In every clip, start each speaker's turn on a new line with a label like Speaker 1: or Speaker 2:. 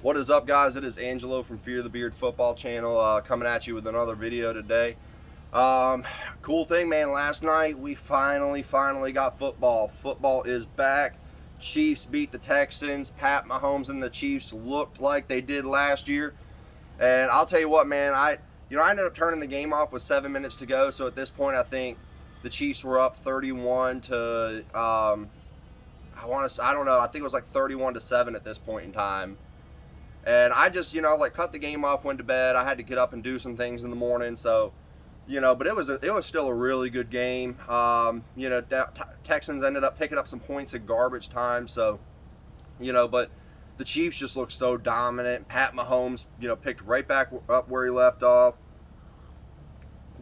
Speaker 1: What is up, guys? It is Angelo from Fear the Beard Football Channel coming at you with another video today. Um, cool thing, man. Last night we finally got football. Football is back. Chiefs beat the Texans. Pat Mahomes and the Chiefs looked like they did last year. And I'll tell you what, man. I ended up turning the game off with 7 minutes to go. So at this point, I think the Chiefs were up 31 to. I don't know. I think it was like 31-7 at this point in time. And I just, cut the game off, went to bed. I had to get up and do some things in the morning. So, but it was still a really good game. Texans ended up picking up some points at garbage time. So, but the Chiefs just looked so dominant. Pat Mahomes, picked right back up where he left off.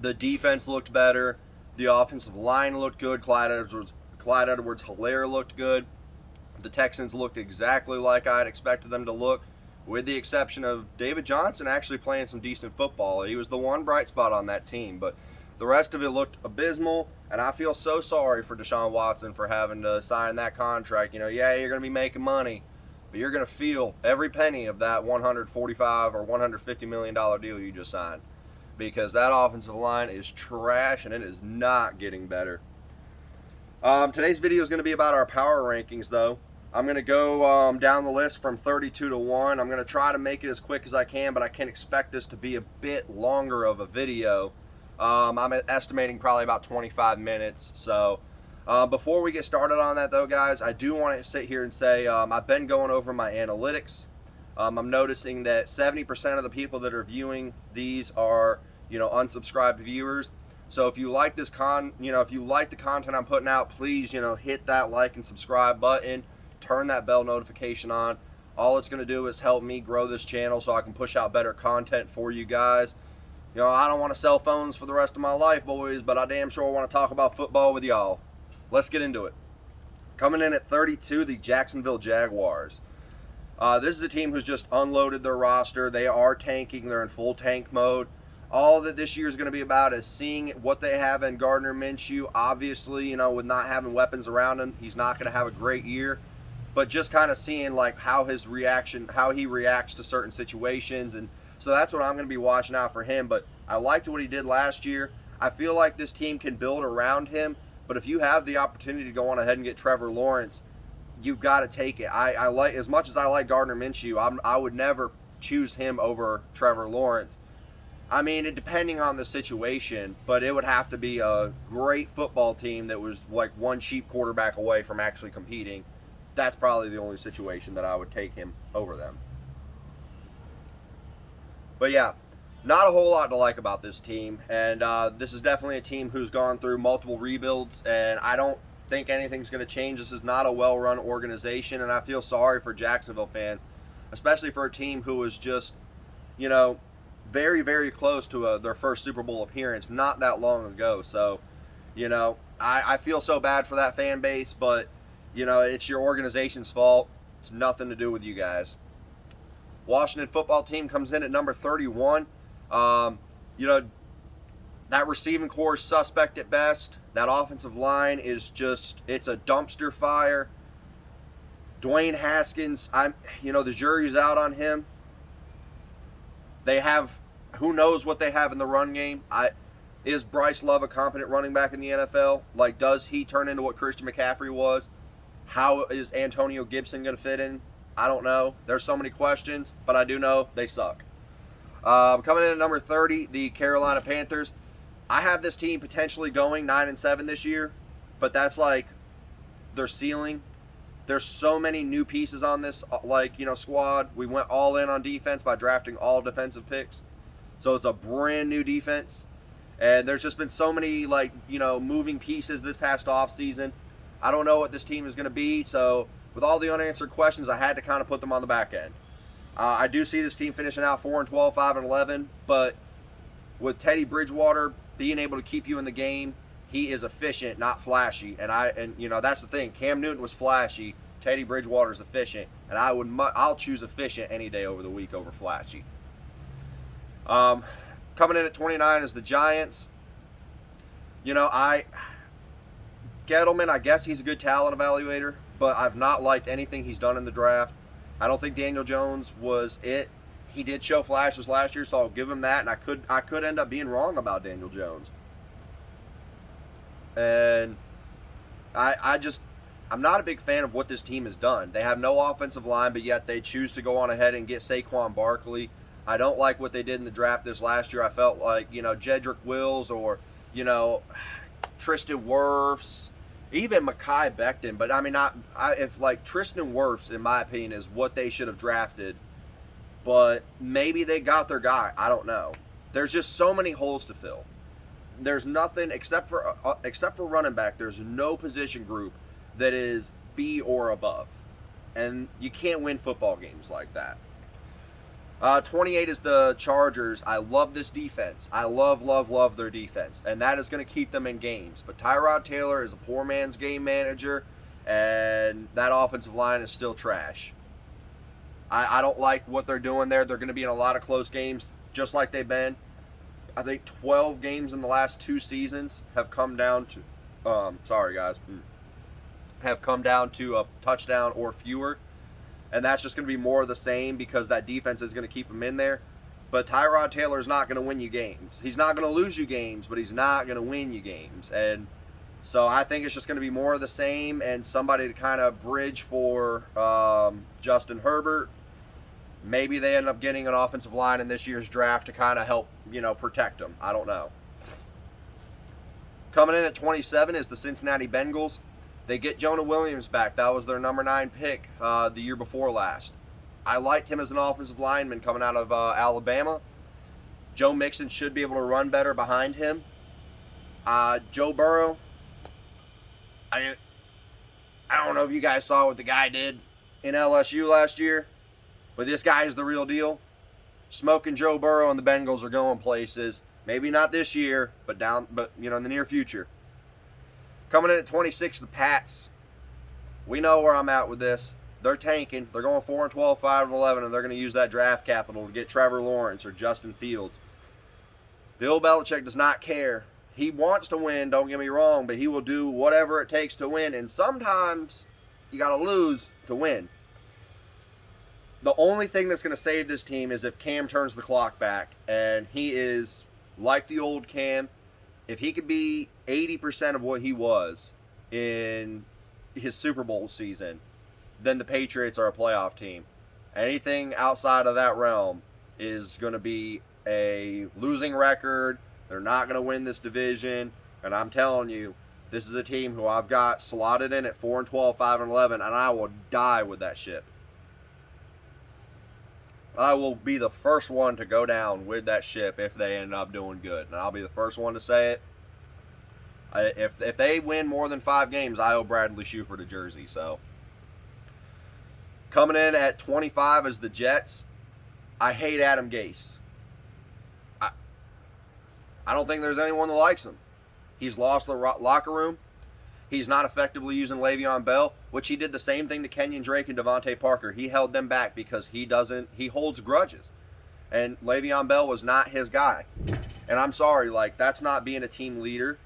Speaker 1: The defense looked better. The offensive line looked good. Clyde Edwards-Helaire looked good. The Texans looked exactly like I'd expected them to look, with the exception of David Johnson actually playing some decent football. He was the one bright spot on that team, but the rest of it looked abysmal, and I feel so sorry for Deshaun Watson for having to sign that contract. Yeah, you're going to be making money, but you're going to feel every penny of that $145 or $150 million deal you just signed, because that offensive line is trash, and it is not getting better. Today's video is going to be about our power rankings, though. I'm going to go down the list from 32 to 1. I'm going to try to make it as quick as I can, but I can expect this to be a bit longer of a video. I'm estimating probably about 25 minutes. So before we get started on that, though, guys, I do want to sit here and say I've been going over my analytics. I'm noticing that 70% of the people that are viewing these are, unsubscribed viewers. So if you like this if you like the content I'm putting out, please, hit that like and subscribe button. Turn that bell notification on. All it's going to do is help me grow this channel so I can push out better content for you guys. I don't want to sell phones for the rest of my life, boys, but I damn sure want to talk about football with y'all. Let's get into it. Coming in at 32, the Jacksonville Jaguars. This is a team who's just unloaded their roster. They are tanking. They're in full tank mode. All that this year is going to be about is seeing what they have in Gardner Minshew. Obviously, with not having weapons around him, he's not going to have a great year. But just kind of seeing how he reacts to certain situations. And so that's what I'm going to be watching out for him. But I liked what he did last year. I feel like this team can build around him. But if you have the opportunity to go on ahead and get Trevor Lawrence, you've got to take it. I like, as much as I like Gardner Minshew, I would never choose him over Trevor Lawrence. I mean, depending on the situation, but it would have to be a great football team that was like one cheap quarterback away from actually competing. That's probably the only situation that I would take him over them. But yeah, not a whole lot to like about this team. And this is definitely a team who's gone through multiple rebuilds, and I don't think anything's going to change. This is not a well-run organization, and I feel sorry for Jacksonville fans, especially for a team who was just, very, very close to their first Super Bowl appearance not that long ago. So, I feel so bad for that fan base, but, it's your organization's fault. It's nothing to do with you guys. Washington football team comes in at number 31. That receiving core is suspect at best. That offensive line is it's a dumpster fire. Dwayne Haskins, the jury's out on him. They have, who knows what they have in the run game. Is Bryce Love a competent running back in the NFL? Does he turn into what Christian McCaffrey was? How is Antonio Gibson going to fit in? I don't know. There's so many questions, but I do know they suck. Coming in at number 30, the Carolina Panthers. I have this team potentially going 9-7 this year, but that's their ceiling. There's so many new pieces on this, squad. We went all in on defense by drafting all defensive picks. So it's a brand new defense. And there's just been so many, moving pieces this past offseason. I don't know what this team is going to be. So with all the unanswered questions, I had to kind of put them on the back end. I do see this team finishing out 4-12, 5-11. But with Teddy Bridgewater being able to keep you in the game, he is efficient, not flashy, and that's the thing. Cam Newton was flashy. Teddy Bridgewater is efficient, and I'll choose efficient any day over the week over flashy. Coming in at 29 is the Giants. Gettleman, I guess he's a good talent evaluator, but I've not liked anything he's done in the draft. I don't think Daniel Jones was it. He did show flashes last year, so I'll give him that. And I could end up being wrong about Daniel Jones. And I'm not a big fan of what this team has done. They have no offensive line, but yet they choose to go on ahead and get Saquon Barkley. I don't like what they did in the draft this last year. I felt like, Jedrick Wills or, Tristan Wirfs, even Mekhi Becton. But I mean, if like Tristan Wirfs, in my opinion, is what they should have drafted. But maybe they got their guy. I don't know. There's just so many holes to fill. There's nothing except for running back. There's no position group that is B or above, and you can't win football games like that. 28 is the Chargers. I love this defense. I love their defense, and that is going to keep them in games. But Tyrod Taylor is a poor man's game manager, and that offensive line is still trash. I don't like what they're doing there. They're going to be in a lot of close games, just like they've been. I think 12 games in the last 2 seasons have come down to, have come down to a touchdown or fewer. And that's just going to be more of the same because that defense is going to keep them in there. But Tyrod Taylor is not going to win you games. He's not going to lose you games, but he's not going to win you games. And so I think it's just going to be more of the same and somebody to kind of bridge for Justin Herbert. Maybe they end up getting an offensive line in this year's draft to kind of help, protect them. I don't know. Coming in at 27 is the Cincinnati Bengals. They get Jonah Williams back. That was their number 9 pick the year before last. I liked him as an offensive lineman coming out of Alabama. Joe Mixon should be able to run better behind him. Joe Burrow, I don't know if you guys saw what the guy did in LSU last year, but this guy is the real deal. Smoking Joe Burrow and the Bengals are going places. Maybe not this year, but in the near future. Coming in at 26, the Pats. We know where I'm at with this. They're tanking. They're going 4-12, 5-11, and they're going to use that draft capital to get Trevor Lawrence or Justin Fields. Bill Belichick does not care. He wants to win, don't get me wrong, but he will do whatever it takes to win, and sometimes you got to lose to win. The only thing that's going to save this team is if Cam turns the clock back, and he is like the old Cam. If he could be 80% of what he was in his Super Bowl season, then the Patriots are a playoff team. Anything outside of that realm is going to be a losing record. They're not going to win this division. And I'm telling you, this is a team who I've got slotted in at 4-12, 5-11, and I will die with that ship. I will be the first one to go down with that ship if they end up doing good. And I'll be the first one to say it. If they win more than 5 games, I owe Bradley Shuford a jersey. So, coming in at 25 is the Jets. I hate Adam Gase. I don't think there's anyone that likes him. He's lost the locker room. He's not effectively using Le'Veon Bell, which he did the same thing to Kenyon Drake and Devontae Parker. He held them back because he holds grudges. And Le'Veon Bell was not his guy. And I'm sorry, that's not being a team leader.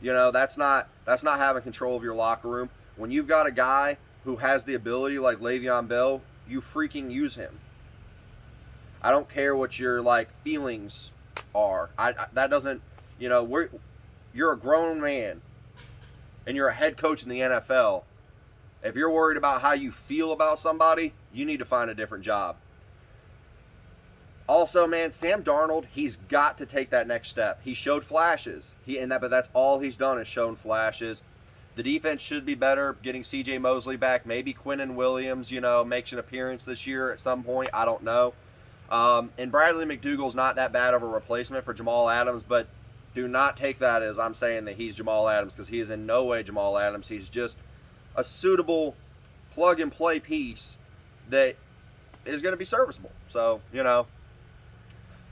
Speaker 1: That's not having control of your locker room. When you've got a guy who has the ability like Le'Veon Bell, you freaking use him. I don't care what your feelings are. That doesn't, you're a grown man. And you're a head coach in the NFL. If you're worried about how you feel about somebody, you need to find a different job. Also, man, Sam Darnold, he's got to take that next step. He showed flashes. But that's all he's done is shown flashes. The defense should be better, getting C.J. Mosley back. Maybe Quinnen Williams, makes an appearance this year at some point. I don't know. And Bradley McDougall's not that bad of a replacement for Jamal Adams, but do not take that as I'm saying that he's Jamal Adams, because he is in no way Jamal Adams. He's just a suitable plug-and-play piece that is going to be serviceable. So,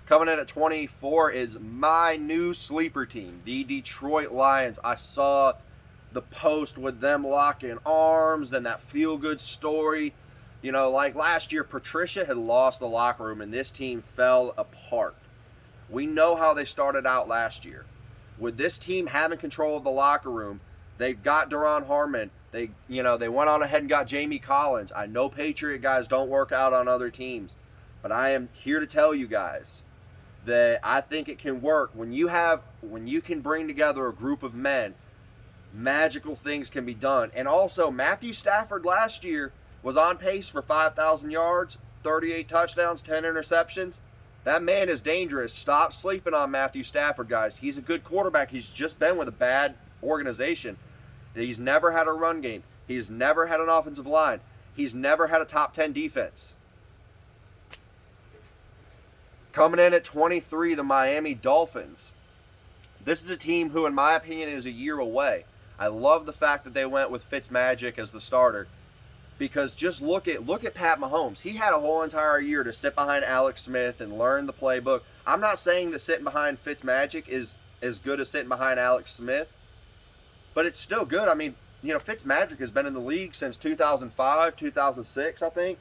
Speaker 1: Coming in at 24 is my new sleeper team, the Detroit Lions. I saw the post with them locking arms and that feel-good story. Last year, Patricia had lost the locker room, and this team fell apart. We know how they started out last year. With this team having control of the locker room, They got Duron Harmon. They went on ahead and got Jamie Collins. I know Patriot guys don't work out on other teams, but I am here to tell you guys that I think it can work when you can bring together a group of men. Magical things can be done. And also, Matthew Stafford last year was on pace for 5,000 yards, 38 touchdowns, 10 interceptions. That man is dangerous. Stop sleeping on Matthew Stafford, guys. He's a good quarterback. He's just been with a bad organization. He's never had a run game. He's never had an offensive line. He's never had a top 10 defense. Coming in at 23, the Miami Dolphins. This is a team who, in my opinion, is a year away. I love the fact that they went with Fitzmagic as the starter, because just look at Pat Mahomes. He had a whole entire year to sit behind Alex Smith and learn the playbook. I'm not saying that sitting behind Fitzmagic is as good as sitting behind Alex Smith, but it's still good. I mean, Fitzmagic has been in the league since 2005, 2006, I think.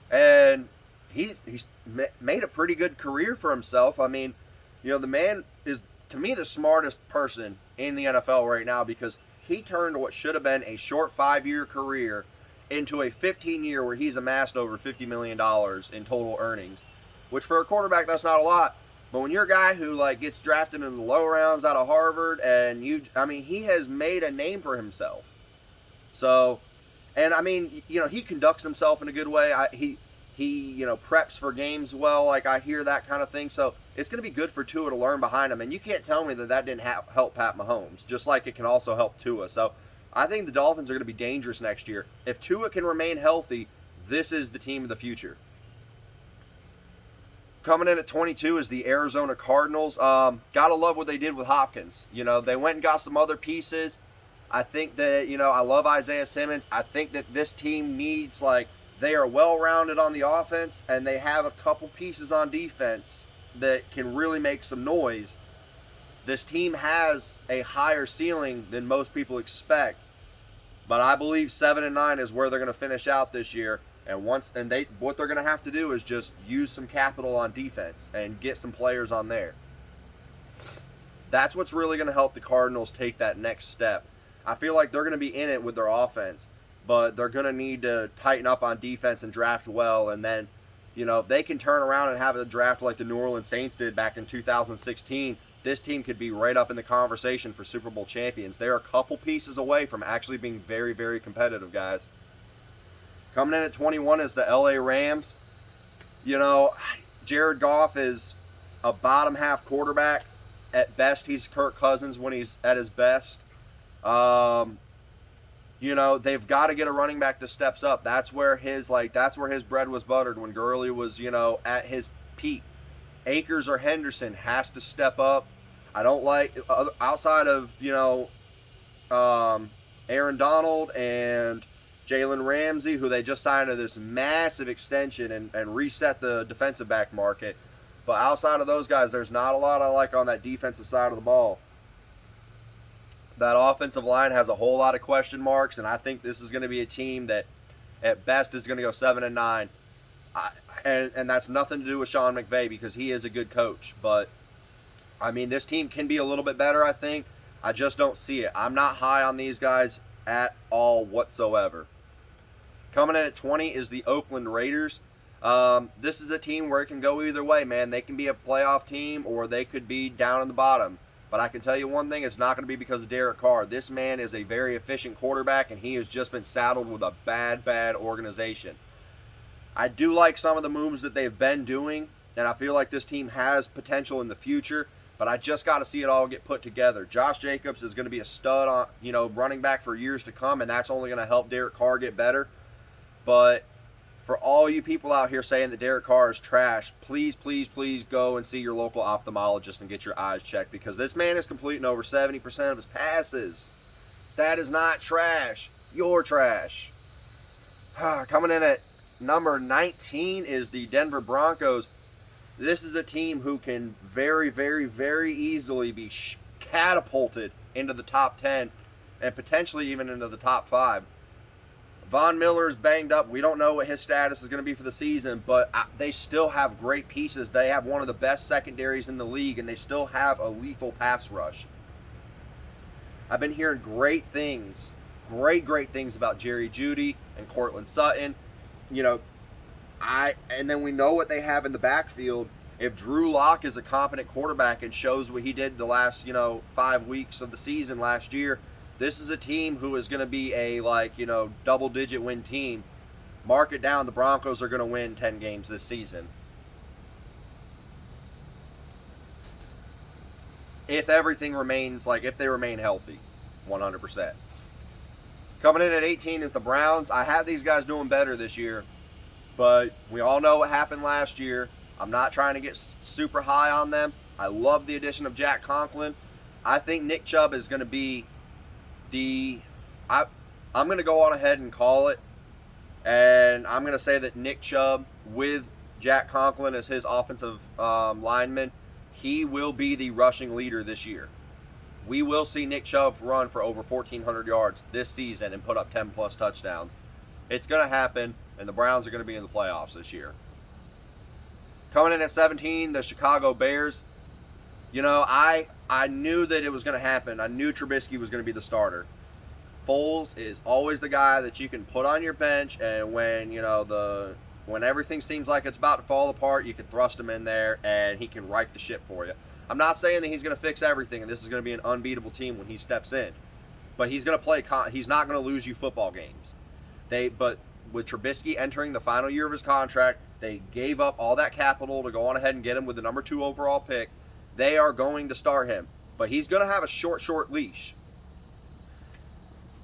Speaker 1: And he's made a pretty good career for himself. I mean, the man is, to me, the smartest person in the NFL right now, because he turned what should have been a short 5-year career into a 15-year where he's amassed over $50 million in total earnings, which for a quarterback, that's not a lot. But when you're a guy who gets drafted in the low rounds out of Harvard, and he has made a name for himself. So, and he conducts himself in a good way. He preps for games well. I hear that kind of thing. So it's going to be good for Tua to learn behind him. And you can't tell me that didn't help Pat Mahomes, just like it can also help Tua. So I think the Dolphins are going to be dangerous next year. If Tua can remain healthy, this is the team of the future. Coming in at 22 is the Arizona Cardinals. Gotta love what they did with Hopkins. They went and got some other pieces. I think that, I love Isaiah Simmons. I think that this team needs, they are well-rounded on the offense, and they have a couple pieces on defense that can really make some noise. This team has a higher ceiling than most people expect, but I believe 7-9 is where they're going to finish out this year. And what they're going to have to do is just use some capital on defense and get some players on there. That's what's really going to help the Cardinals take that next step. I feel like they're going to be in it with their offense, but they're going to need to tighten up on defense and draft well. And then, if they can turn around and have a draft like the New Orleans Saints did back in 2016, this team could be right up in the conversation for Super Bowl champions. They're a couple pieces away from actually being very, very competitive, guys. Coming in at 21 is the LA Rams. Jared Goff is a bottom half quarterback. At best, he's Kirk Cousins when he's at his best. They've got to get a running back that steps up. That's where his bread was buttered when Gurley was, at his peak. Akers or Henderson has to step up. I don't like, outside of, Aaron Donald and Jalen Ramsey, who they just signed to this massive extension and reset the defensive back market. But outside of those guys, there's not a lot I like on that defensive side of the ball. That offensive line has a whole lot of question marks, and I think this is going to be a team that at best is going to go 7-9. And that's nothing to do with Sean McVay, because he is a good coach. But, this team can be a little bit better, I think. I just don't see it. I'm not high on these guys at all whatsoever. Coming in at 20 is the Oakland Raiders. This is a team where it can go either way, man. They can be a playoff team, or they could be down in the bottom. But I can tell you one thing, it's not going to be because of Derek Carr. This man is a very efficient quarterback, and he has just been saddled with a bad, bad organization. I do like some of the moves that they've been doing, and I feel like this team has potential in the future, but I just got to see it all get put together. Josh Jacobs is going to be a stud on, running back for years to come, and that's only going to help Derek Carr get better. But for all you people out here saying that Derek Carr is trash, please, please, please go and see your local ophthalmologist and get your eyes checked, because this man is completing over 70% of his passes. That is not trash. You're trash. Coming in at number 19 is the Denver Broncos. This is a team who can very, very, very easily be catapulted into the top 10 and potentially even into the top 5. Von Miller is banged up. We don't know what his status is going to be for the season, but they still have great pieces. They have one of the best secondaries in the league, and they still have a lethal pass rush. I've been hearing great things about Jerry Jeudy and Cortland Sutton. You know, and then we know what they have in the backfield. If Drew Lock is a competent quarterback and shows what he did the last 5 weeks of the season last year, this is a team who is going to be a double-digit win team. Mark it down, the Broncos are going to win 10 games this season. If everything remains, if they remain healthy, 100%. Coming in at 18 is the Browns. I have these guys doing better this year, but we all know what happened last year. I'm not trying to get super high on them. I love the addition of Jack Conklin. I think Nick Chubb is going to be I'm going to go on ahead and call it, and I'm going to say that Nick Chubb with Jack Conklin as his offensive lineman, he will be the rushing leader this year. We will see Nick Chubb run for over 1,400 yards this season and put up 10-plus touchdowns. It's going to happen, and the Browns are going to be in the playoffs this year. Coming in at 17, the Chicago Bears. I knew that it was going to happen. I knew Trubisky was going to be the starter. Foles is always the guy that you can put on your bench, and when everything seems like it's about to fall apart, you can thrust him in there, and he can right the ship for you. I'm not saying that he's going to fix everything, and this is going to be an unbeatable team when he steps in, but he's going to play. He's not going to lose you football games. But with Trubisky entering the final year of his contract, they gave up all that capital to go on ahead and get him with the number 2 overall pick. They are going to start him, but he's going to have a short leash.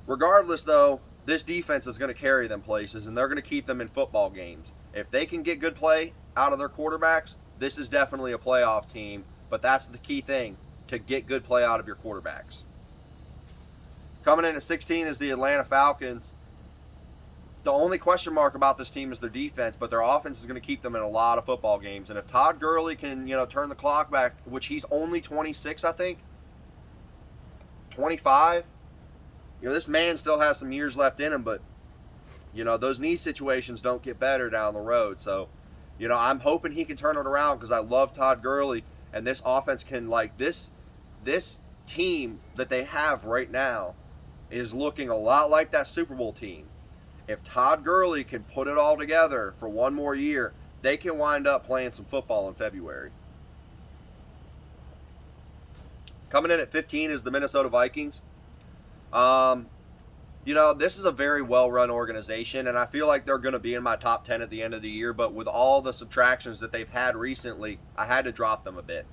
Speaker 1: Regardless, though, this defense is going to carry them places, and they're going to keep them in football games. If they can get good play out of their quarterbacks, this is definitely a playoff team, but that's the key thing, to get good play out of your quarterbacks. Coming in at 16 is the Atlanta Falcons. The only question mark about this team is their defense, but their offense is going to keep them in a lot of football games. And if Todd Gurley can, turn the clock back, which he's only 26, I think, 25, this man still has some years left in him, but, those knee situations don't get better down the road. So, I'm hoping he can turn it around because I love Todd Gurley, and this offense can, this team that they have right now is looking a lot like that Super Bowl team. If Todd Gurley can put it all together for one more year, they can wind up playing some football in February. Coming in at 15 is the Minnesota Vikings. This is a very well-run organization, and I feel like they're going to be in my top 10 at the end of the year, but with all the subtractions that they've had recently, I had to drop them a bit.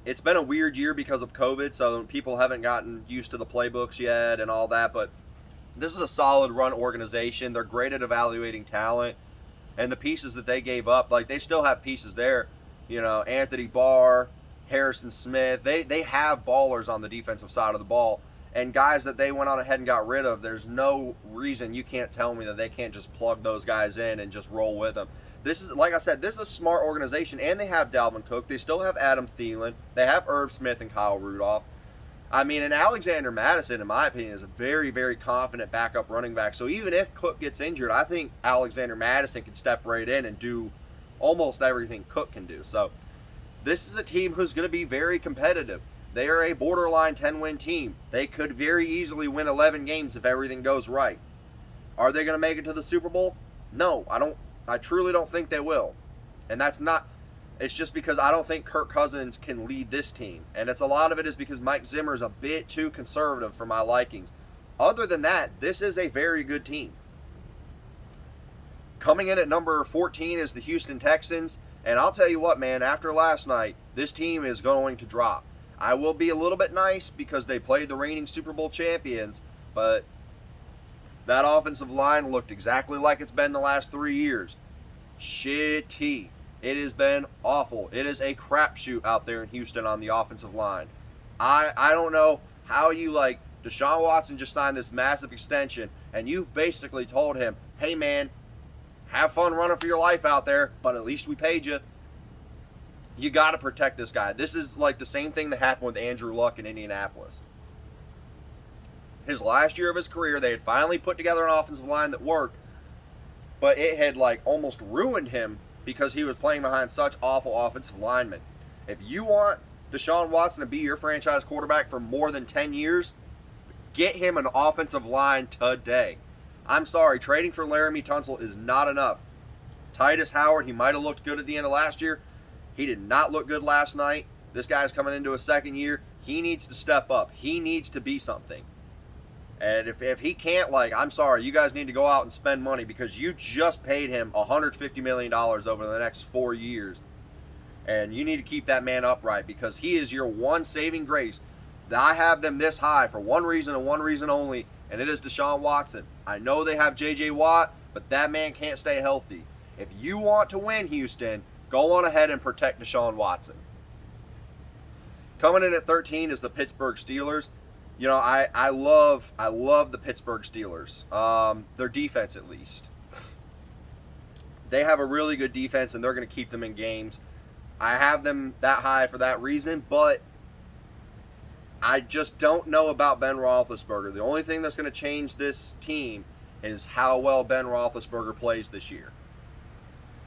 Speaker 1: It's been a weird year because of COVID, so people haven't gotten used to the playbooks yet and all that, but this is a solid run organization. They're great at evaluating talent, and the pieces that they gave up, they still have pieces there. Anthony Barr, Harrison Smith, they have ballers on the defensive side of the ball, and guys that they went on ahead and got rid of, there's no reason you can't tell me that they can't just plug those guys in and just roll with them. This is, like I said, this is a smart organization, and they have Dalvin Cook. They still have Adam Thielen. They have Irv Smith and Kyle Rudolph. And Alexander Mattison, in my opinion, is a very, very confident backup running back. So even if Cook gets injured, I think Alexander Mattison can step right in and do almost everything Cook can do. So this is a team who's going to be very competitive. They are a borderline 10-win team. They could very easily win 11 games if everything goes right. Are they going to make it to the Super Bowl? No, I truly don't think they will. And that's not... It's just because I don't think Kirk Cousins can lead this team. And a lot of it is because Mike Zimmer is a bit too conservative for my likings. Other than that, this is a very good team. Coming in at number 14 is the Houston Texans. And I'll tell you what, man, after last night, this team is going to drop. I will be a little bit nice because they played the reigning Super Bowl champions, but that offensive line looked exactly like it's been the last 3 years. Shitty. It has been awful. It is a crapshoot out there in Houston on the offensive line. I don't know how Deshaun Watson just signed this massive extension, and you've basically told him, hey man, have fun running for your life out there, but at least we paid you. You got to protect this guy. This is like the same thing that happened with Andrew Luck in Indianapolis. His last year of his career, they had finally put together an offensive line that worked, but it had almost ruined him because he was playing behind such awful offensive linemen. If you want Deshaun Watson to be your franchise quarterback for more than 10 years, get him an offensive line today. I'm sorry, trading for Laramie Tunsil is not enough. Titus Howard, he might have looked good at the end of last year. He did not look good last night. This guy's coming into a second year. He needs to step up. He needs to be something. And if he can't, I'm sorry, you guys need to go out and spend money because you just paid him $150 million over the next 4 years. And you need to keep that man upright because he is your one saving grace. I have them this high for one reason and one reason only, and it is Deshaun Watson. I know they have J.J. Watt, but that man can't stay healthy. If you want to win, Houston, go on ahead and protect Deshaun Watson. Coming in at 13 is the Pittsburgh Steelers. You know, I love the Pittsburgh Steelers. Their defense, at least. They have a really good defense, and they're going to keep them in games. I have them that high for that reason, but I just don't know about Ben Roethlisberger. The only thing that's going to change this team is how well Ben Roethlisberger plays this year.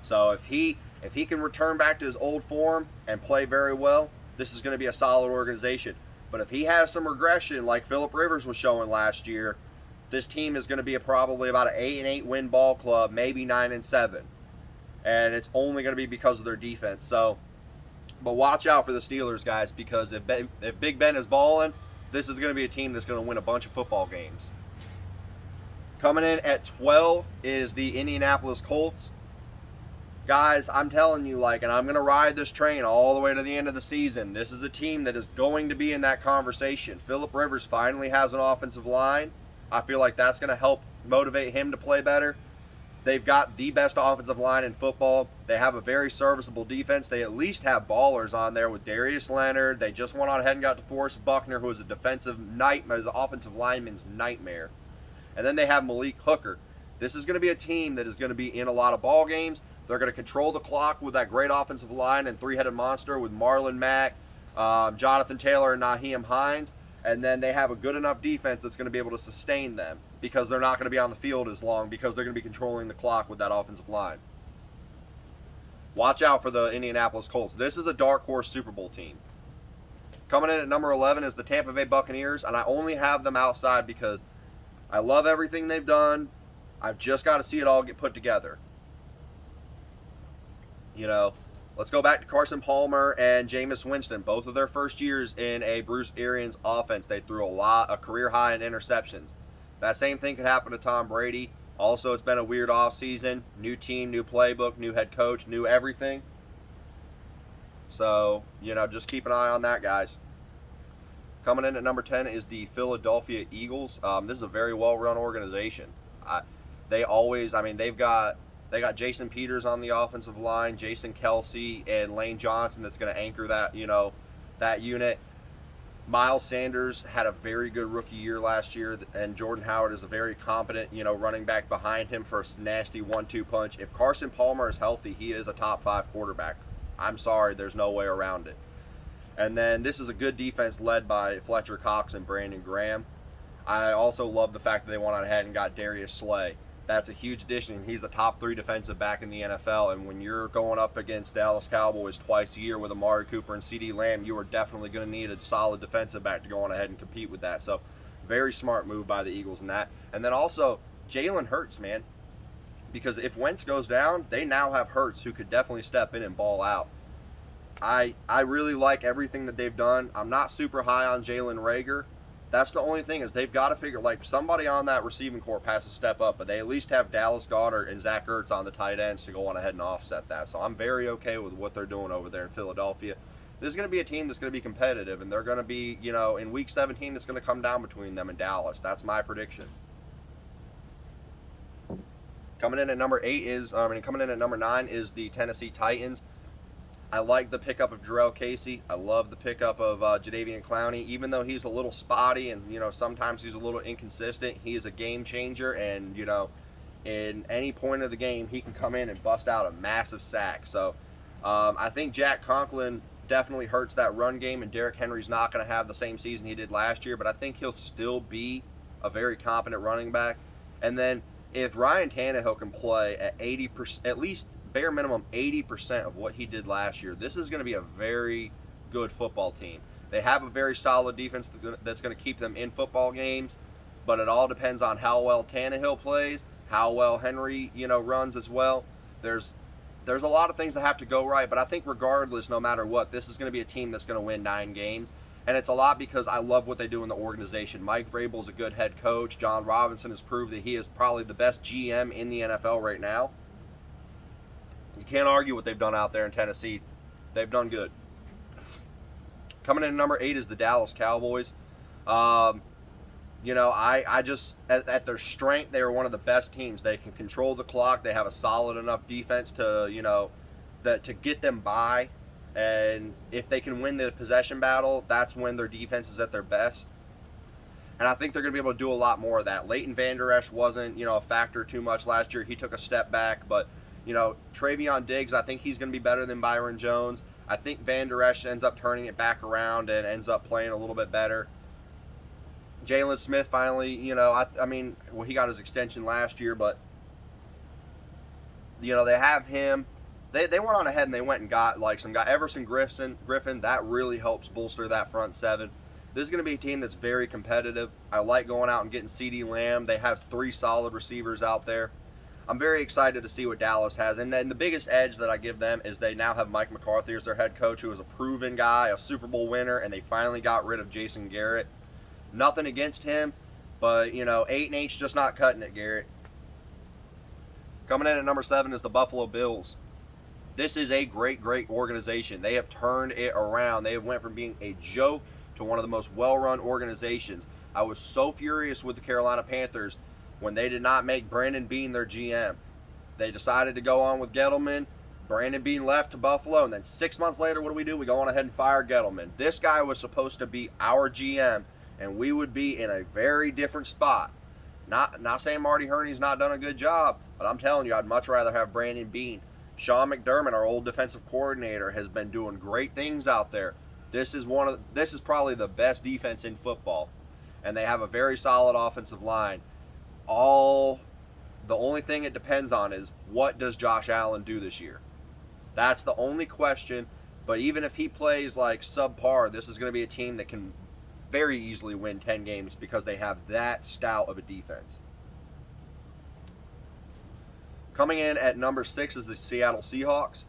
Speaker 1: So if he can return back to his old form and play very well, this is going to be a solid organization. But if he has some regression like Phillip Rivers was showing last year, this team is going to be probably about an 8-8 win ball club, maybe 9-7. And it's only going to be because of their defense. So, but watch out for the Steelers, guys, because if Big Ben is balling, this is going to be a team that's going to win a bunch of football games. Coming in at 12 is the Indianapolis Colts. Guys, I'm telling you, and I'm going to ride this train all the way to the end of the season. This is a team that is going to be in that conversation. Phillip Rivers finally has an offensive line. I feel like that's going to help motivate him to play better. They've got the best offensive line in football. They have a very serviceable defense. They at least have ballers on there with Darius Leonard. They just went on ahead and got DeForest Buckner, who is a defensive nightmare, is an offensive lineman's nightmare. And then they have Malik Hooker. This is going to be a team that is going to be in a lot of ball games. They're going to control the clock with that great offensive line and three-headed monster with Marlon Mack, Jonathan Taylor, and Nyheim Hines. And then they have a good enough defense that's going to be able to sustain them because they're not going to be on the field as long because they're going to be controlling the clock with that offensive line. Watch out for the Indianapolis Colts. This is a dark horse Super Bowl team. Coming in at number 11 is the Tampa Bay Buccaneers, and I only have them outside because I love everything they've done. I've just got to see it all get put together. You know, let's go back to Carson Palmer and Jameis Winston. Both of their first years in a Bruce Arians offense, they threw a career high in interceptions. That same thing could happen to Tom Brady. Also, it's been a weird offseason. New team, new playbook, new head coach, new everything. So, you know, just keep an eye on that, guys. Coming in at number 10 is the Philadelphia Eagles. This is a very well-run organization. They've got Jason Peters on the offensive line, Jason Kelsey, and Lane Johnson that's going to anchor that, that unit. Miles Sanders had a very good rookie year last year, and Jordan Howard is a very competent, running back behind him for a nasty 1-2 punch. If Carson Palmer is healthy, he is a top 5 quarterback. I'm sorry, there's no way around it. And then this is a good defense led by Fletcher Cox and Brandon Graham. I also love the fact that they went on ahead and got Darius Slay. That's a huge addition. He's the top 3 defensive back in the NFL, and when you're going up against Dallas Cowboys twice a year with Amari Cooper and CeeDee Lamb, you are definitely going to need a solid defensive back to go on ahead and compete with that. So, very smart move by the Eagles in that. And then also, Jalen Hurts, man. Because if Wentz goes down, they now have Hurts who could definitely step in and ball out. I really like everything that they've done. I'm not super high on Jalen Reagor. That's the only thing is they've got to figure, somebody on that receiving corps has to step up, but they at least have Dallas Goedert and Zach Ertz on the tight ends to go on ahead and offset that. So I'm very okay with what they're doing over there in Philadelphia. This is going to be a team that's going to be competitive, and they're going to be, in Week 17, it's going to come down between them and Dallas. That's my prediction. Coming in at number 9 is the Tennessee Titans. I like the pickup of Jarrell Casey. I love the pickup of Jadeveon Clowney. Even though he's a little spotty and, sometimes he's a little inconsistent, he is a game changer. And, in any point of the game, he can come in and bust out a massive sack. So, I think Jack Conklin definitely hurts that run game, and Derrick Henry's not going to have the same season he did last year. But I think he'll still be a very competent running back. And then if Ryan Tannehill can play at 80%, at least bare minimum 80% of what he did last year, this is going to be a very, good football team. They have a very solid defense that's going to keep them in football games, but it all depends on how well Tannehill plays, how well Henry, runs as well. There's a lot of things that have to go right, but I think regardless, no matter what, this is going to be a team that's going to win 9 games. And it's a lot because I love what they do in the organization. Mike Vrabel is a good head coach. John Robinson has proved that he is probably the best GM in the NFL right now. You can't argue what they've done out there in Tennessee. They've done good. Coming in at number 8 is the Dallas Cowboys. I just, at their strength, they are one of the best teams. They can control the clock. They have a solid enough defense to, to get them by. And if they can win the possession battle, that's when their defense is at their best. And I think they're going to be able to do a lot more of that. Leighton Vander Esch wasn't, a factor too much last year. He took a step back. But, Travion Diggs, I think he's going to be better than Byron Jones. I think Vander Esch ends up turning it back around and ends up playing a little bit better. Jalen Smith finally, he got his extension last year, but, they have him. They went on ahead and they went and got some guy, Everson Griffin. That really helps bolster that front seven. This is going to be a team that's very competitive. I like going out and getting CeeDee Lamb. They have 3 solid receivers out there. I'm very excited to see what Dallas has. And then the biggest edge that I give them is they now have Mike McCarthy as their head coach, who is a proven guy, a Super Bowl winner, and they finally got rid of Jason Garrett. Nothing against him, but, 8-8's just not cutting it, Garrett. Coming in at number 7 is the Buffalo Bills. This is a great, great organization. They have turned it around. They have went from being a joke to one of the most well-run organizations. I was so furious with the Carolina Panthers when they did not make Brandon Beane their GM. They decided to go on with Gettleman. Brandon Beane left to Buffalo, and then 6 months later, what do? We go on ahead and fire Gettleman. This guy was supposed to be our GM, and we would be in a very different spot. Not saying Marty Hurney's not done a good job, but I'm telling you, I'd much rather have Brandon Beane. Sean McDermott, our old defensive coordinator, has been doing great things out there. This is probably the best defense in football, and they have a very solid offensive line. The only thing it depends on is, what does Josh Allen do this year? That's the only question. But even if he plays like subpar, this is going to be a team that can very easily win 10 games because they have that stout of a defense. Coming in at number 6 is the Seattle Seahawks.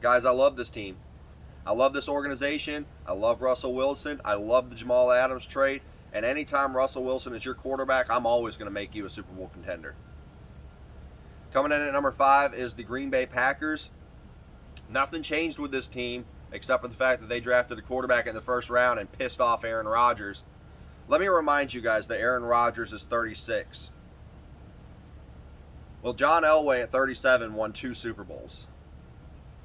Speaker 1: Guys, I love this team. I love this organization. I love Russell Wilson. I love the Jamal Adams trade. And anytime Russell Wilson is your quarterback, I'm always going to make you a Super Bowl contender. Coming in at number 5 is the Green Bay Packers. Nothing changed with this team except for the fact that they drafted a quarterback in the first round and pissed off Aaron Rodgers. Let me remind you guys that Aaron Rodgers is 36. Well, John Elway at 37 won 2 Super Bowls.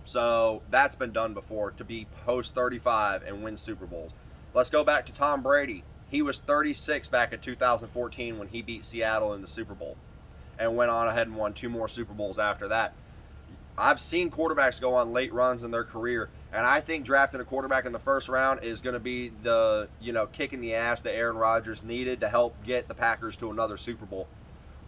Speaker 1: So that's been done before, to be post 35 and win Super Bowls. Let's go back to Tom Brady. He was 36 back in 2014 when he beat Seattle in the Super Bowl and went on ahead and won 2 more Super Bowls after that. I've seen quarterbacks go on late runs in their career, and I think drafting a quarterback in the first round is going to be the, kick in the ass that Aaron Rodgers needed to help get the Packers to another Super Bowl.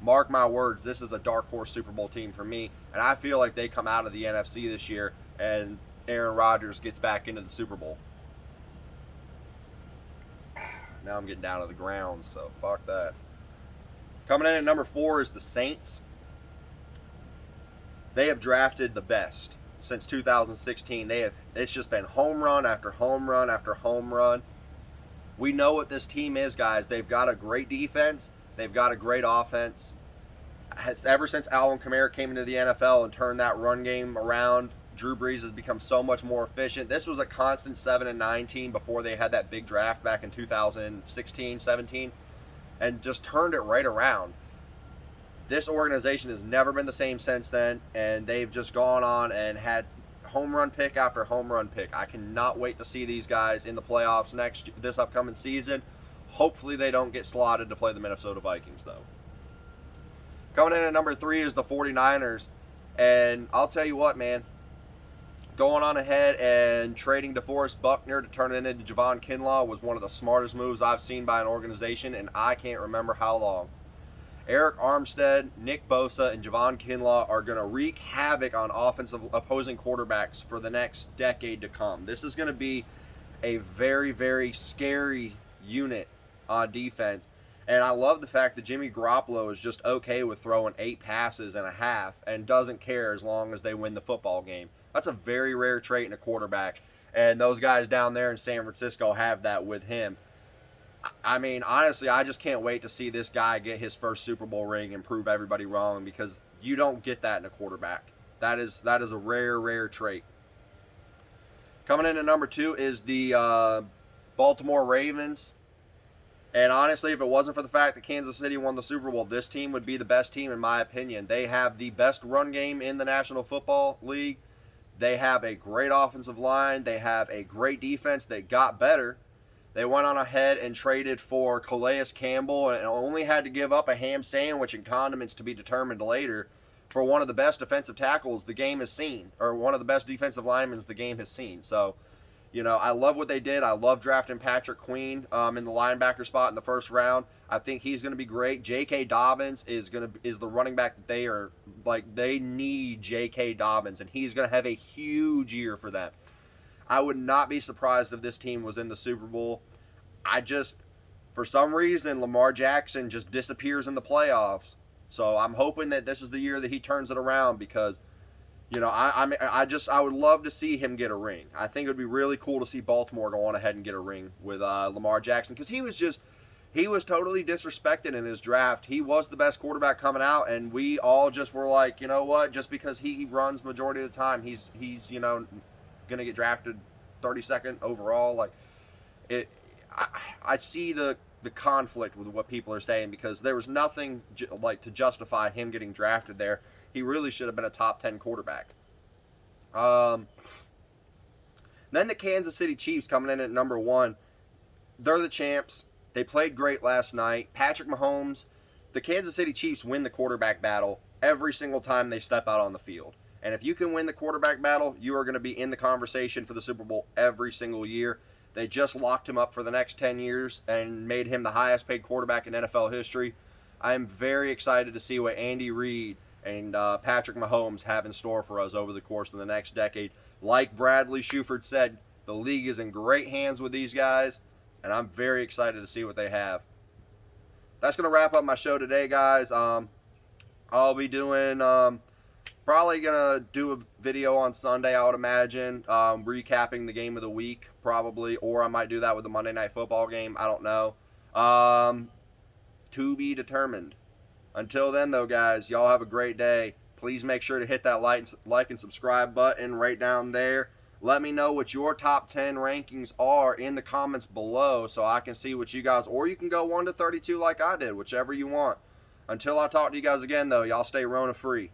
Speaker 1: Mark my words, this is a dark horse Super Bowl team for me, and I feel like they come out of the NFC this year and Aaron Rodgers gets back into the Super Bowl. Now I'm getting down to the ground, so fuck that. Coming in at number 4 is the Saints. They have drafted the best since 2016. It's just been home run after home run after home run. We know what this team is, guys. They've got a great defense. They've got a great offense. Ever since Alvin Kamara came into the NFL and turned that run game around, Drew Brees has become so much more efficient. This was a constant 7-9 team before they had that big draft back in 2016-17 and just turned it right around. This organization has never been the same since then, and they've just gone on and had home run pick after home run pick. I cannot wait to see these guys in the playoffs this upcoming season. Hopefully they don't get slotted to play the Minnesota Vikings, though. Coming in at number 3 is the 49ers, and I'll tell you what, man. Going on ahead and trading DeForest Buckner to turn it into Javon Kinlaw was one of the smartest moves I've seen by an organization, and I can't remember how long. Eric Armstead, Nick Bosa, and Javon Kinlaw are going to wreak havoc on offensive opposing quarterbacks for the next decade to come. This is going to be a very, very scary unit on defense. And I love the fact that Jimmy Garoppolo is just okay with throwing 8 passes and a half and doesn't care as long as they win the football game. That's a very rare trait in a quarterback. And those guys down there in San Francisco have that with him. I mean, honestly, I just can't wait to see this guy get his first Super Bowl ring and prove everybody wrong, because you don't get that in a quarterback. That is a rare, rare trait. Coming in at number 2 is the Baltimore Ravens. And honestly, if it wasn't for the fact that Kansas City won the Super Bowl, this team would be the best team in my opinion. They have the best run game in the National Football League. They have a great offensive line. They have a great defense that got better. They went on ahead and traded for Calais Campbell and only had to give up a ham sandwich and condiments to be determined later for one of the best defensive tackles the game has seen, or one of the best defensive linemen the game has seen. So, you know, I love what they did. I love drafting Patrick Queen in the linebacker spot in the first round. I think he's going to be great. J.K. Dobbins is the running back that they need J.K. Dobbins, and he's going to have a huge year for them. I would not be surprised if this team was in the Super Bowl. For some reason, Lamar Jackson just disappears in the playoffs. So I'm hoping that this is the year that he turns it around, because, you know, I would love to see him get a ring. I think it would be really cool to see Baltimore go on ahead and get a ring with Lamar Jackson, because he was totally disrespected in his draft. He was the best quarterback coming out, and we all just were like, you know what, just because he runs majority of the time, he's you know, going to get drafted 32nd overall. Like, I see the conflict with what people are saying, because there was nothing to justify him getting drafted there. He really should have been a top 10 quarterback. Then the Kansas City Chiefs coming in at number 1. They're the champs. They played great last night. Patrick Mahomes, the Kansas City Chiefs win the quarterback battle every single time they step out on the field. And if you can win the quarterback battle, you are going to be in the conversation for the Super Bowl every single year. They just locked him up for the next 10 years and made him the highest paid quarterback in NFL history. I am very excited to see what Andy Reid and Patrick Mahomes have in store for us over the course of the next decade. Like Bradley Shuford said, the league is in great hands with these guys, and I'm very excited to see what they have. That's going to wrap up my show today, guys. I'll be doing... probably going to do a video on Sunday, I would imagine, recapping the game of the week, probably, or I might do that with the Monday Night Football game. I don't know. To be determined. Until then, though, guys, y'all have a great day. Please make sure to hit that like and subscribe button right down there. Let me know what your top 10 rankings are in the comments below, so I can see what you guys, or you can go 1 to 32 like I did, whichever you want. Until I talk to you guys again, though, y'all stay Rona free.